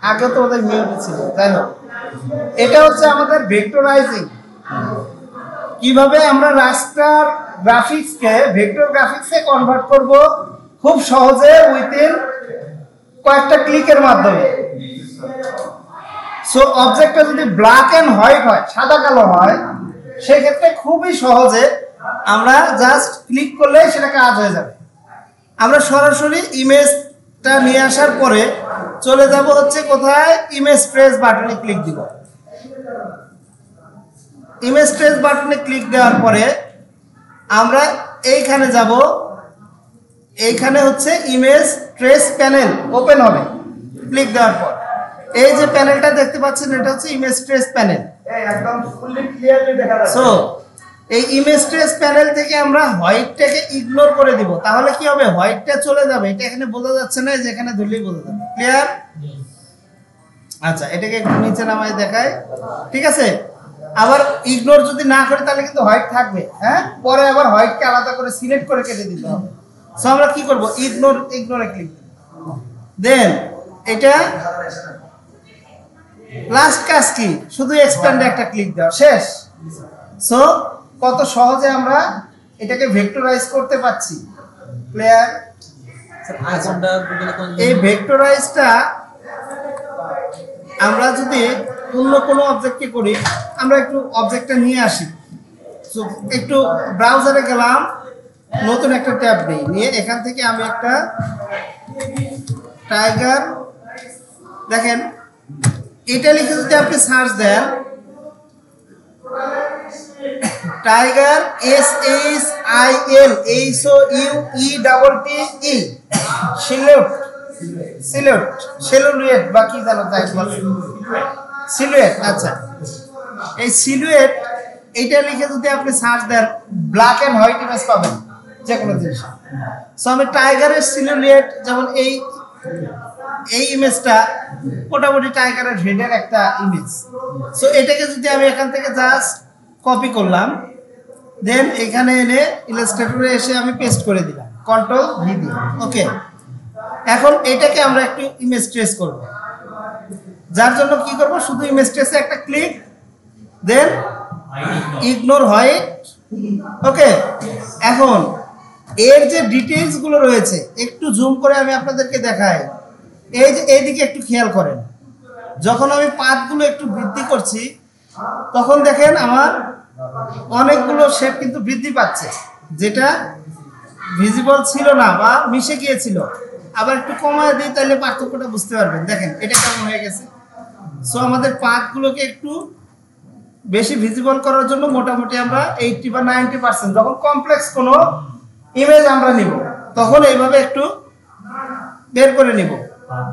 আগে তো ওদের মিউট ছিল, যাই হোক। এটা হচ্ছে আমাদের ভেক্টরাইজিং, কিভাবে আমরা রাস্টার গ্রাফিক্সকে ভেক্টর গ্রাফিক্সে কনভার্ট করব খুব সহজে উইথিন কয়েকটা ক্লিকের মাধ্যমে। সো অবজেক্টটা যদি ব্ল্যাক এন্ড হোয়াইট হয়, সাদা কালো হয়, সেক্ষেত্রে খুবই সহজে আমরা জাস্ট ক্লিক করলে সেটা কাজ হয়ে যাবে। আমরা সরাসরি ইমেজটা নিয়ে আসার পরে চলে যাব হচ্ছে কোথায়, ইমেজ ট্রেস বাটনে ক্লিক দিব। ইমেজ ট্রেস বাটনে ক্লিক দেওয়ার পরে আমরা এইখানে যাব, এইখানে হচ্ছে ইমেজ ট্রেস প্যানেল ওপেন হবে। ক্লিক দেওয়ার পর এই যে প্যানেলটা দেখতে পাচ্ছেন, এটা হচ্ছে ইমেজ ট্রেস প্যানেল। একদম ফুললি ক্লিয়ারলি দেখা যাচ্ছে। সো এই ইমেজ ট্রেস প্যানেল থেকে আমরা হোয়াইটটাকে ইগনোর করে দিব, তাহলে কি হবে, হোয়াইটটা চলে যাবে। এটা এখানে বোঝা যাচ্ছে না, যেখানে ধরলেই বোঝা যাবে। ক্লিয়ার? আচ্ছা, এটাকে একটু নিচে নামাই দেখায়, ঠিক আছে। আবার ইগনোর যদি না করি তাহলে কিন্তু হোয়াইট থাকবে, হ্যাঁ। পরে আবার হোয়াইটকে আলাদা করে সিলেক্ট করে কেটে দিতে হবে। সো আমরা কি করব, ইগনোরে ক্লিক দেব। দেন এটা লাস্ট কাজ কি, শুধু এক্সপ্যান্ডে একটা ক্লিক দেওয়া, শেষ। সো কত সহজে আমরা এটাকে ভেক্টরাইজ করতে পারছি। ক্লিয়ার? এই ভেক্টরাইজটা আমরা যদি অন্য কোনো অবজেক্টকে করি, আমরা একটু অবজেক্টটা নিয়ে আসি। সো একটু ব্রাউজারে গেলাম, নতুন একটা ট্যাব নিয়ে এখান থেকে আমি একটা টাইগার, দেখেন এটা লিখে যদি আপনি সার্চ দেন, টাইগার SHILHOUETTE সিলুয়েট বা কি জানো তাই বলে, সিলুয়েট। আচ্ছা, এই সিলুয়েট এইটা লিখে যদি আপনি সার্চ দেন, ব্ল্যাক এন্ড হোয়াইট ইমেজ পাবেন যে কোনো জিনিস। সো আমি টাইগারের সিলুয়েট, যেমন এই ইমেজটা মোটামুটি টাইগারের হেডের একটা ইমেজ। সো এটাকে যদি আমি এখান থেকে জাস্ট কপি করলাম, দেন এখানে এনে ইলাস্ট্রেটরে এসে আমি পেস্ট করে দিলাম কন্ট্রোল ভি দিয়ে। ওকে, এখন এটাকে আমরা একটু ইমেজ ট্রেস করব, যার জন্য কি করব, শুধু ইমেজ ট্রেসে একটা ক্লিক, দেন ইগনোর হোয়াইট। ওকে, এখন এর যে ডিটেইলস গুলো রয়েছে একটু জুম করে আমি আপনাদেরকে দেখাই। এই যে এইদিকে একটু খেয়াল করেন, যখন আমি পাতগুলো একটু বৃদ্ধি করছি তখন দেখেন আমার অনেকগুলো শেপ কিন্তু বৃদ্ধি পাচ্ছে, যেটা ভিজিবল ছিল না বা মিশে গিয়েছিল। আবার একটু কমায় দিই, তাহলে পার্থক্যটা বুঝতে পারবেন। দেখেন এটা কেমন হয়ে গেছে। সো আমাদের পাতগুলোকে একটু বেশি ভিজিবল করার জন্য মোটামুটি আমরা 80 বা 90%, যখন কমপ্লেক্স কোনো ইমেজ আমরা নিব তখন এইভাবে একটু বের করে নিব।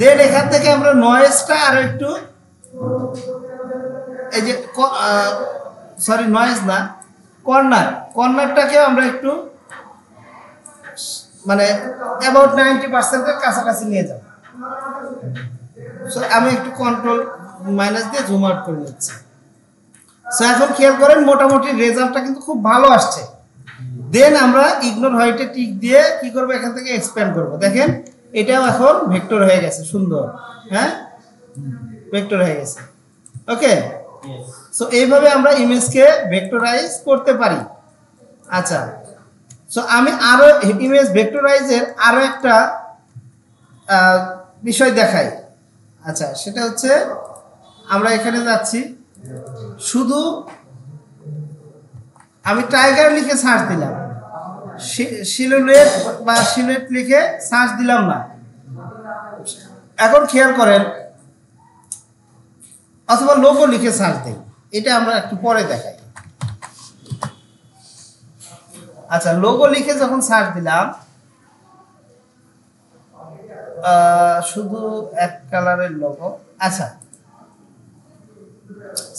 দেন এখান থেকে আমরা নয়েজটা আরো একটু, এই যে সরি নয়েজ না, কর্নারটাকেও আমরা একটু মানে অ্যাবাউট 90%-এর কাছাকাছি নিয়ে যাব। সো আমি একটু কন্ট্রোল মাইনাস দিয়ে জুম আউট করে নিচ্ছি। সো এখন খেয়াল করেন মোটামুটি রেজাল্টটা কিন্তু খুব ভালো আসছে। দেন আমরা ইগনোর হোয়াইটে টিক দিয়ে কি করব, এখান থেকে এক্সপ্যান্ড করব। দেখেন এটাও এখন ভেক্টর হয়ে গেছে, সুন্দর, হ্যাঁ, ভেক্টর হয়ে গেছে। ওকে, সো এইভাবে আমরা ইমেজকে ভেক্টরাইজ করতে পারি। আচ্ছা, সো আমি আরো ইমেজ ভেক্টরাইজের আরো একটা বিষয় দেখাই। আচ্ছা, সেটা হচ্ছে আমরা এখানে যাচ্ছি, শুধু আমি টাইগার লিখে সার্চ দিলাম, সিলুয়েট বা সিলুয়েট লিখে সার্চ দিলাম না। এখন খেয়াল করেন, অথবা লোগো লিখে সার্চ দিই, এটা আমরা একটু পরে দেখাই। আচ্ছা, লোগো লিখে যখন সার্চ দিলাম, শুধু এক কালারের লোগো। আচ্ছা,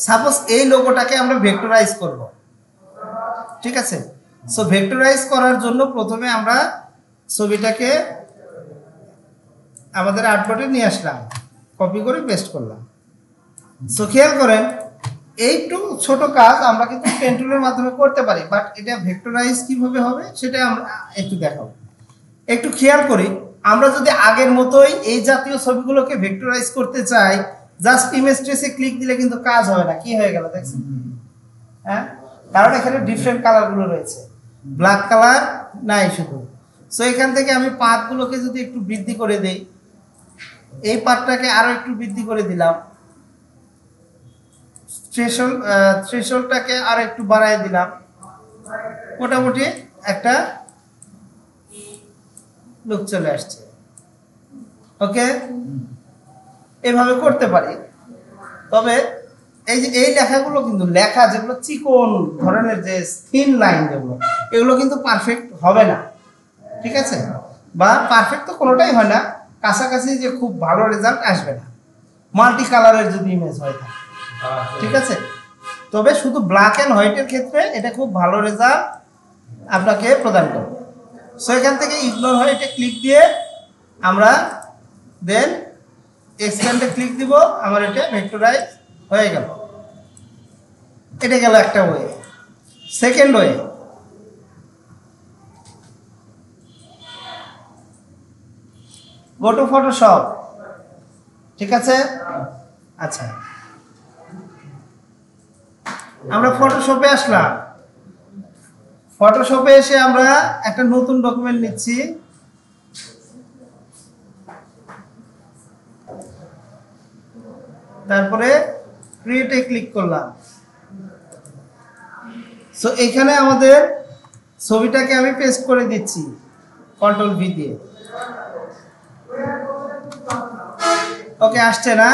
সাপোজ এই লোগোটাকে আমরা ভেক্টরাইজ করব, ঠিক আছে। সো ভেক্টরাইজ করার জন্য প্রথমে আমরা ছবিটাকে আমাদের আর্টবোর্ডে নিয়ে আসলাম, কপি করে পেস্ট করলাম। সো খেয়াল করেন, এইটু ছোট কাজ আমরা কিন্তু পেন টুলের মাধ্যমে করতে পারি, বাট এটা ভেক্টরাইজ কিভাবে হবে সেটা আমরা একটু দেখাবো। একটু খেয়াল করি, আমরা যদি আগের মতোই এই জাতীয় ছবিগুলোকে ভেক্টরাইজ করতে চাই, জাস্ট ইমেজ ট্রেসে ক্লিক দিলে কিন্তু কাজ হবে না। কি হয়ে গেল দেখছেন? হ্যাঁ, কারণ এখানে ডিফারেন্ট কালারগুলো রয়েছে, ব্ল্যাক কালার নাই শুধু। সো এখান থেকে আমি পাথগুলোকে যদি একটু বৃদ্ধি করে দেই, এই পাথটাকে আরো একটু বৃদ্ধি করে দিলাম, থ্রেশহোল্ডটাকে আর একটু বাড়ায় দিলাম, মোটামুটি একটা লুক চলে আসছে। ওকে, এভাবে করতে পারি। তবে এই যে এই লেখাগুলো কিন্তু লেখা যেগুলো চিকন ধরনের যে থিন লাইন যেগুলো, এগুলো কিন্তু পারফেক্ট হবে না, ঠিক আছে? বা পারফেক্ট তো কোনোটাই হয় না, কাছাকাছি যে খুব ভালো রেজাল্ট আসবে না মাল্টি কালারের যদি ইমেজ হয় থাকে, ঠিক আছে? তবে শুধু ব্ল্যাক অ্যান্ড হোয়াইটের ক্ষেত্রে এটা খুব ভালো রেজাল্ট আপনাকে প্রদান করবে। সো এখান থেকে ইগনোর হোয়াইটে ক্লিক দিয়ে আমরা দেন এক্সপ্যান্ডে ক্লিক দিব, আমার এটা ভেক্টরাইজ হয়ে গেল। এটা গেল একটা way. Second way, go to Photoshop, ঠিক আছে? আচ্ছা, আমরা ফটোশপে আসলাম। ফটোশপে এসে আমরা একটা নতুন ডকুমেন্ট নিচ্ছি। তারপরে ক্রিয়েটে ক্লিক করলাম। সো এখানে আমাদের ছবিটাকে আমি পেস্ট করে দিচ্ছি কন্ট্রোল ভি দিয়ে। ওকে, আসছে না?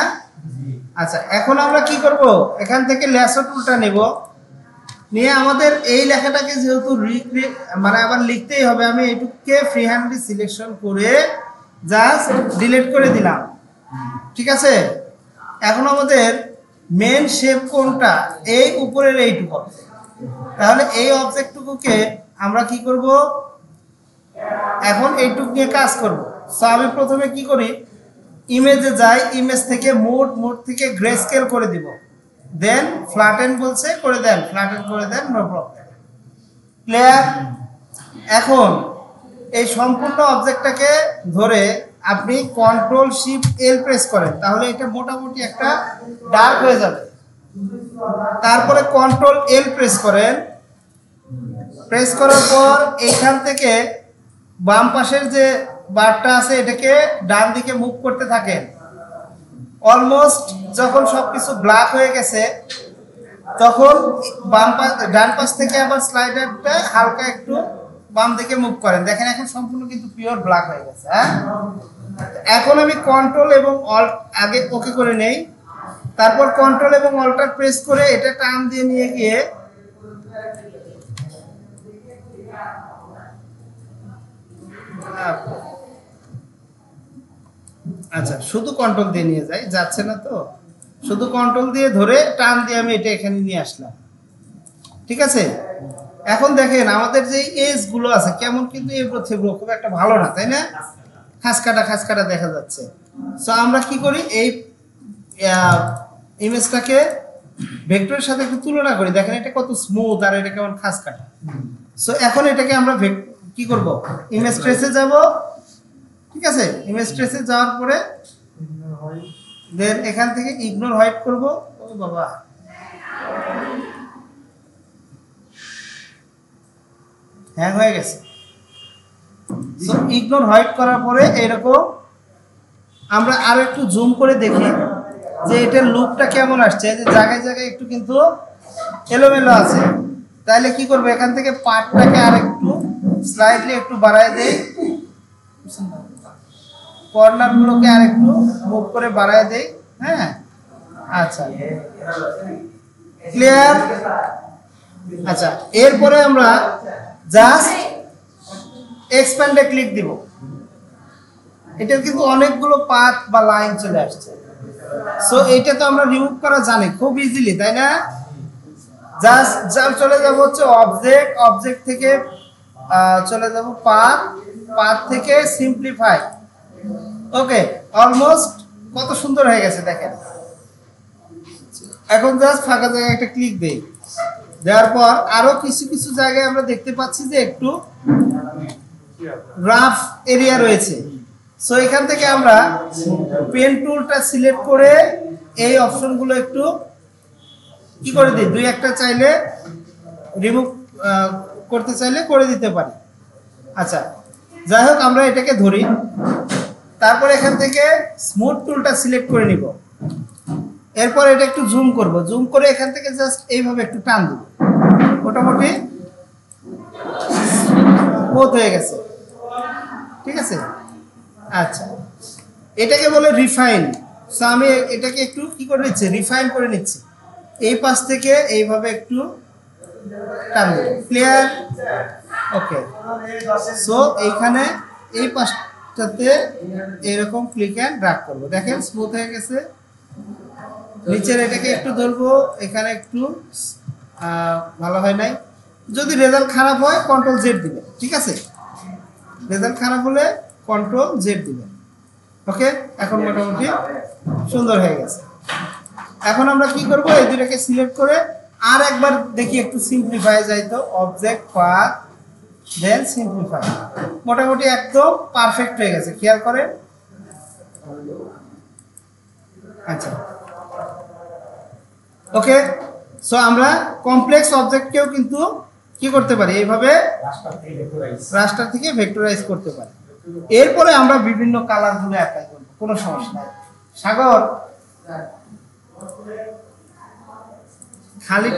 আচ্ছা, এখন আমরা কি করব, এখান থেকে ল্যাসো টুলটা নেব, নিয়ে আমাদের এই লেখাটাকে যেহেতু মানে আবার লিখতেই হবে, আমি এইটুকুকে ফ্রি হ্যান্ডলি সিলেকশন করে জাস্ট ডিলিট করে দিলাম, ঠিক আছে? এখন আমাদের মেন শেপ কোনটা, এই উপরের এইটুকু। তাহলে এই অবজেক্টটুকুকে আমরা কি করব, এখন এইটুকু নিয়ে কাজ করব। সো আমি প্রথমে কি করি, ইমেজে যাই, ইমেজ থেকে মোড থেকে গ্রে স্কেল করে দিব, দেন ফ্ল্যাটেন বলছে করে দেন, ফ্ল্যাটেন করে দেন, নো প্রবলেম। ক্লিয়ার? এখন এই সম্পূর্ণ অবজেক্টটাকে ধরে আপনি কন্ট্রোল শিফট এল প্রেস করেন, তাহলে এটা মোটামুটি একটা ডার্ক হয়ে যাবে। তারপরে কন্ট্রোল এল প্রেস করেন, প্রেস করার পর এইখান থেকে বাম পাশের যে বারটা আছে এটাকে ডান দিকে মুভ করতে থাকেন। অলমোস্ট যখন সবকিছু ব্ল্যাক হয়ে গেছে তখন ডান পাশ থেকে আবার স্লাইডারটা হালকা একটু বাম দিকে মুভ করেন। দেখেন এখন সম্পূর্ণ কিন্তু পিওর ব্ল্যাক হয়ে গেছে। হ্যাঁ, এখন আমি কন্ট্রোল এবং অল্ট আগে ওকে করে নেই, তারপর কন্ট্রোল এবং অল্টার প্রেস করে এটা টান দিয়ে নিয়ে গিয়ে আচ্ছা শুধু কন্ট্রোল দিয়ে নিয়ে যাই, যাচ্ছে না তো, শুধু কন্ট্রোল দিয়ে ধরে টান দিয়ে আমি এটা এখানে নিয়ে আসলাম, ঠিক আছে? এখন দেখেন আমাদের যে এজ গুলো আছে কেমন কিন্তু এবড়ো থেবড়ো, খুব একটা ভালো না, তাই না? খাসকাটা দেখা যাচ্ছে। সো আমরা কি করি, এই ইমেজটাকে ভেক্টরের সাথে একটু তুলনা করি, দেখেন এটা কত স্মুথ আর এটা কেমন খাসকাটা। সো এখন এটাকে আমরা কি করব, ইমেজ ট্রেসে যাব, ঠিক আছে? ইমেজ ট্রেসে যাওয়ার পরে দেন এখান থেকে ইগনোর হোয়াইট করব। ও বাবা, হ্যাং হয়ে গেছে। সো ইগনোর হোয়াইট করার পরে এরকম আমরা আরো একটু জুম করে দেখি যে এটার লুকটা কেমন আসছে। যে জায়গায় জায়গায় একটু কিন্তু এলোমেলো আছে, তাহলে কি করবো, এখান থেকে পার্টটাকে আর একটু স্লাইডলি একটু বাড়ায় দেই, কর্নার গুলোকে আর একটু মুভ করে বাড়ায় দেই। হ্যাঁ, আচ্ছা ক্লিয়ার? আচ্ছা, এরপরে আমরা জাস্ট এক্সপ্যান্ডে ক্লিক দিব। এটার কিন্তু অনেকগুলো পাথ বা লাইন চলে আসছে। সো এইটা তো আমরা রিমুভ করা জানি খুব ইজিলি, তাই না? জাস্ট চলে যাব হচ্ছে অবজেক্ট থেকে চলে যাব পাথ থেকে সিম্পলিফাই। ওকে, অলমোস্ট কত সুন্দর হয়ে গেছে দেখেন। এখন জাস্ট ফাঁকা জায়গায় একটা ক্লিক দেই, দেওয়ার পর আরো কিছু জায়গায় আমরা দেখতে পাচ্ছি যে একটু রাফ এরিয়া রয়েছে। সো এখান থেকে আমরা পেন টুলটা সিলেক্ট করে এই অপশনগুলো একটু কি করে দিই, দুই একটা চাইলে রিমুভ করতে চাইলে করে দিতে পারি। আচ্ছা, যাই হোক আমরা এটাকে ধরি। তারপর এখান থেকে স্মুথ টুলটা সিলেক্ট করে নিব। এরপর এটা একটু জুম করব, জুম করে এখান থেকে জাস্ট এইভাবে একটু টান দেব, মোটামুটি স্মুথ হয়ে গেছে। ঠিক আছে, আচ্ছা এটাকে বলে রিফাইন। সো আমি এটাকে একটু কি করে নিচ্ছি, রিফাইন করে নিচ্ছি। এই পাশ থেকে এইভাবে একটু টান দেব, ক্লিয়ার? ওকে, সো এইখানে এই পাশটাতে এরকম ক্লিক অ্যান্ড ড্র্যাগ করব, দেখেন স্মুথ হয়ে গেছে। নিচের এটাকে একটু ধরবো, এখানে একটু ভালো হয় নাই। যদি রেজাল্ট খারাপ হয় কন্ট্রোল জেড দিবেন, ঠিক আছে? রেজাল্ট খারাপ হলে কন্ট্রোল জেড দিবেন। ওকে, এখন মোটামুটি সুন্দর হয়ে গেছে। এখন আমরা কি করব, এই দুটাকে সিলেক্ট করে আর একবার দেখি একটু সিম্পলিফাই যাই তো, অবজেক্ট পাথ দেন সিম্পলিফাই। মোটামুটি একদম পারফেক্ট হয়ে গেছে, খেয়াল করেন। আচ্ছা ওকে, সো আমরা কমপ্লেক্স অবজেক্টকেও কিন্তু কি করতে পারি, এইভাবে রাস্টার থেকে ভেক্টরাইজ করতে পারি। এরপরে আমরা বিভিন্ন কালারগুলো অ্যাপ্লাই করব, কোনো সমস্যা নাই। সাগর খালি